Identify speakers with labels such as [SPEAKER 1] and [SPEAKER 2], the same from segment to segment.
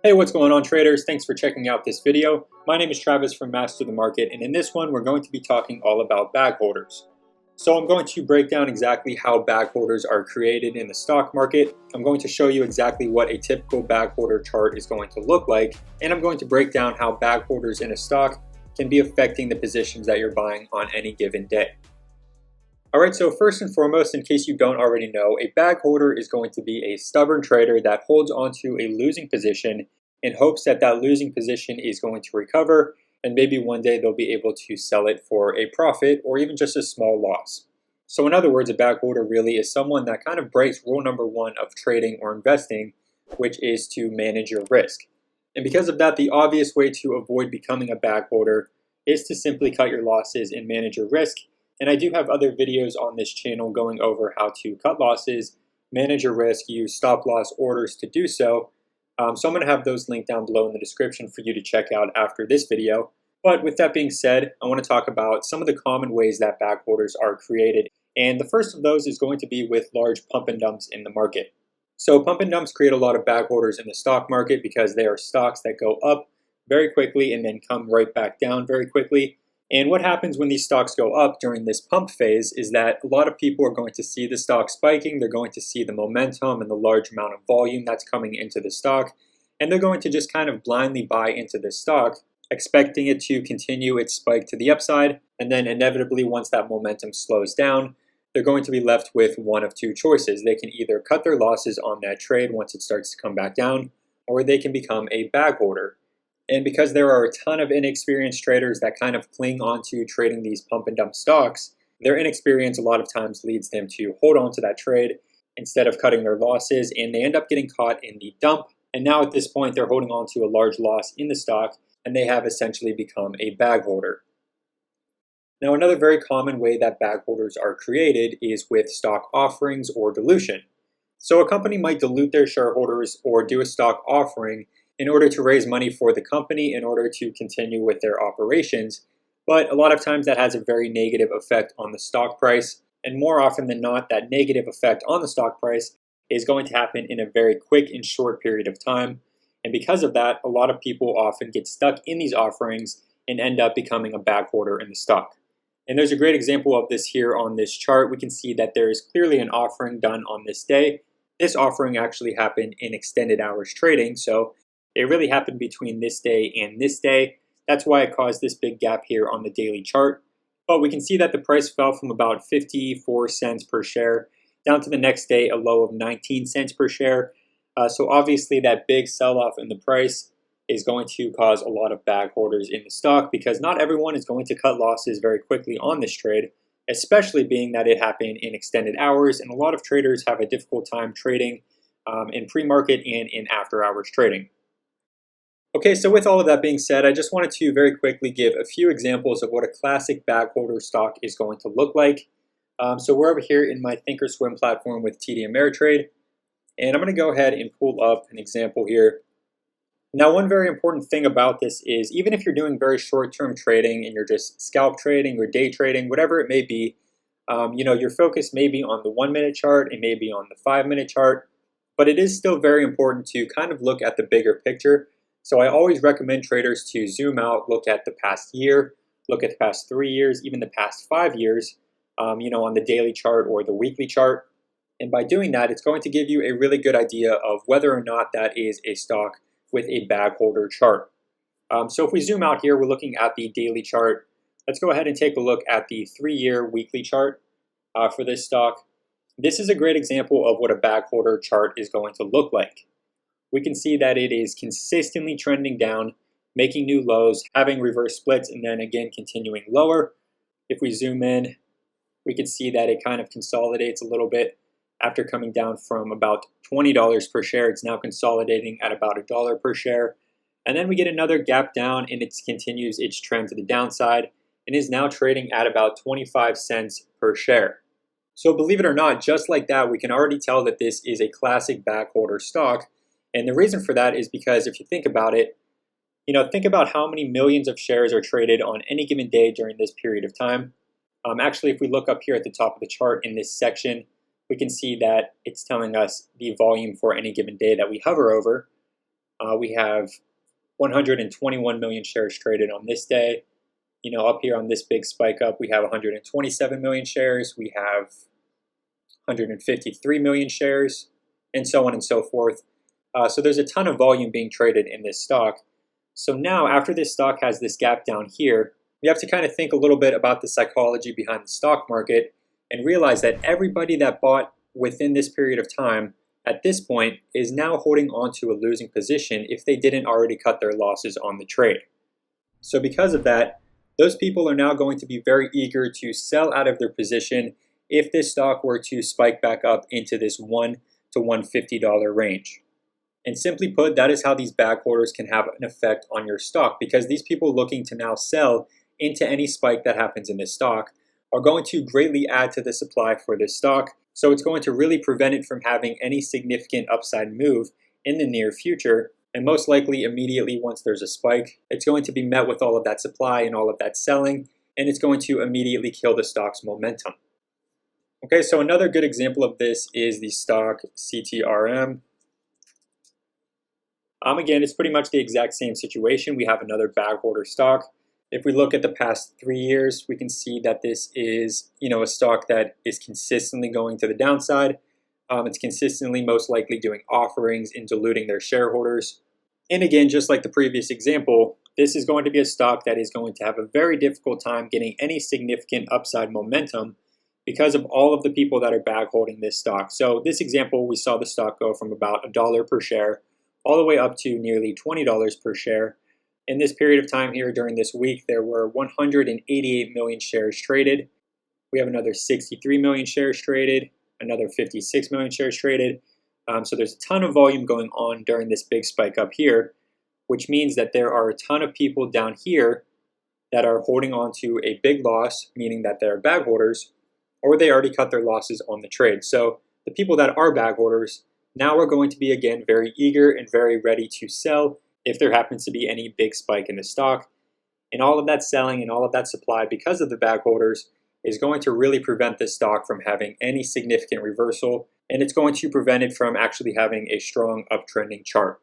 [SPEAKER 1] Hey, what's going on, traders? Thanks for checking out this video. My name is Travis from Master the Market, and in this one, we're going to be talking all about bag holders. So I'm going to break down exactly how bag holders are created in the stock market. I'm going to show you exactly what a typical bag holder chart is going to look like, and I'm going to break down how bag holders in a stock can be affecting the positions that you're buying on any given day. Alright, so first and foremost, in case you don't already know, a bag holder is going to be a stubborn trader that holds onto a losing position in hopes that that losing position is going to recover, and maybe one day they'll be able to sell it for a profit or even just a small loss. So in other words, a bag holder really is someone that kind of breaks rule number one of trading or investing, which is to manage your risk. And because of that, the obvious way to avoid becoming a bag holder is to simply cut your losses and manage your risk. And I do have other videos on this channel going over how to cut losses, manage your risk, use stop loss orders to do so. So I'm going to have those linked down below in the description for you to check out after this video. But with that being said, I want to talk about some of the common ways that bag holders are created. And the first of those is going to be with large pump and dumps in the market. So pump and dumps create a lot of bag holders in the stock market because they are stocks that go up very quickly and then come right back down very quickly. And what happens when these stocks go up during this pump phase is that a lot of people are going to see the stock spiking, they're going to see the momentum and the large amount of volume that's coming into the stock, and they're going to just kind of blindly buy into this stock, expecting it to continue its spike to the upside, and then inevitably once that momentum slows down, they're going to be left with one of two choices. They can either cut their losses on that trade once it starts to come back down, or they can become a bag holder. And because there are a ton of inexperienced traders that kind of cling onto trading these pump and dump stocks, their inexperience a lot of times leads them to hold on to that trade instead of cutting their losses, and they end up getting caught in the dump. And now at this point, they're holding on to a large loss in the stock, and they have essentially become a bag holder. Now, another very common way that bag holders are created is with stock offerings or dilution. So a company might dilute their shareholders or do a stock offering in order to raise money for the company in order to continue with their operations. But a lot of times that has a very negative effect on the stock price. And more often than not, that negative effect on the stock price is going to happen in a very quick and short period of time. And because of that, a lot of people often get stuck in these offerings and end up becoming a bag holder in the stock. And there's a great example of this here on this chart. We can see that there is clearly an offering done on this day. This offering actually happened in extended hours trading. So it really happened between this day and this day. That's why it caused this big gap here on the daily chart. But we can see that the price fell from about 54 cents per share down to the next day a low of 19 cents per share. So obviously that big sell-off in the price is going to cause a lot of bag holders in the stock because not everyone is going to cut losses very quickly on this trade, especially being that it happened in extended hours, and a lot of traders have a difficult time trading in pre-market and in after-hours trading. Okay, so with all of that being said, I just wanted to very quickly give a few examples of what a classic bag holder stock is going to look like. So we're over here in my Thinkorswim platform with TD Ameritrade, and I'm going to go ahead and pull up an example here. Now, one very important thing about this is even if you're doing very short-term trading and you're just scalp trading or day trading, whatever it may be, your focus may be on the 1-minute chart and maybe on the 5-minute chart, but it is still very important to kind of look at the bigger picture. So I always recommend traders to zoom out, look at the past year, look at the past 3 years, even the past 5 years, on the daily chart or the weekly chart. And by doing that, it's going to give you a really good idea of whether or not that is a stock with a bag holder chart. So if we zoom out here, we're looking at the daily chart. Let's go ahead and take a look at the 3-year weekly chart for this stock. This is a great example of what a bag holder chart is going to look like. We can see that it is consistently trending down, making new lows, having reverse splits, and then again continuing lower. If we zoom in, we can see that it kind of consolidates a little bit after coming down from about $20 per share. It's now consolidating at about $1 per share. And then we get another gap down and it continues its trend to the downside and is now trading at about 25 cents per share. So believe it or not, just like that, we can already tell that this is a classic bag holder stock. And the reason for that is because if you think about it, think about how many millions of shares are traded on any given day during this period of time. Actually, if we look up here at the top of the chart in this section, we can see that it's telling us the volume for any given day that we hover over. We have 121 million shares traded on this day. Up here on this big spike up, we have 127 million shares. We have 153 million shares, and so on and so forth. So there's a ton of volume being traded in this stock. So now, after this stock has this gap down here, we have to kind of think a little bit about the psychology behind the stock market and realize that everybody that bought within this period of time at this point is now holding on to a losing position if they didn't already cut their losses on the trade. So because of that, those people are now going to be very eager to sell out of their position if this stock were to spike back up into this $1 to $150 range. And simply put, that is how these bag holders can have an effect on your stock, because these people looking to now sell into any spike that happens in this stock are going to greatly add to the supply for this stock. So it's going to really prevent it from having any significant upside move in the near future. And most likely immediately once there's a spike, it's going to be met with all of that supply and all of that selling, and it's going to immediately kill the stock's momentum. Okay, so another good example of this is the stock CTRM. Again, it's pretty much the exact same situation. We have another bag holder stock. If we look at the past 3 years, we can see that this is, a stock that is consistently going to the downside. It's consistently most likely doing offerings and diluting their shareholders. And again, just like the previous example, this is going to be a stock that is going to have a very difficult time getting any significant upside momentum because of all of the people that are bag holding this stock. So this example, we saw the stock go from about $1 per share all the way up to nearly $20 per share. In this period of time here during this week, there were 188 million shares traded. We have another 63 million shares traded, another 56 million shares traded. So there's a ton of volume going on during this big spike up here, which means that there are a ton of people down here that are holding on to a big loss, meaning that they're bag holders, or they already cut their losses on the trade. So the people that are bag holders now are going to be, again, very eager and very ready to sell if there happens to be any big spike in the stock. And all of that selling and all of that supply, because of the bag holders, is going to really prevent this stock from having any significant reversal, and it's going to prevent it from actually having a strong uptrending chart.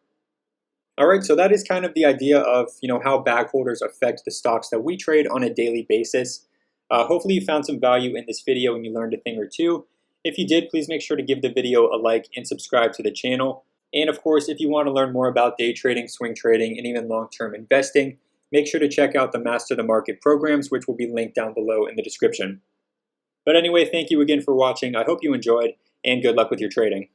[SPEAKER 1] All right, so that is kind of the idea of how bag holders affect the stocks that we trade on a daily basis. Hopefully you found some value in this video and you learned a thing or two. If you did, please make sure to give the video a like and subscribe to the channel. And of course, if you want to learn more about day trading, swing trading, and even long-term investing, make sure to check out the Master the Market programs, which will be linked down below in the description. But anyway, thank you again for watching. I hope you enjoyed, and good luck with your trading.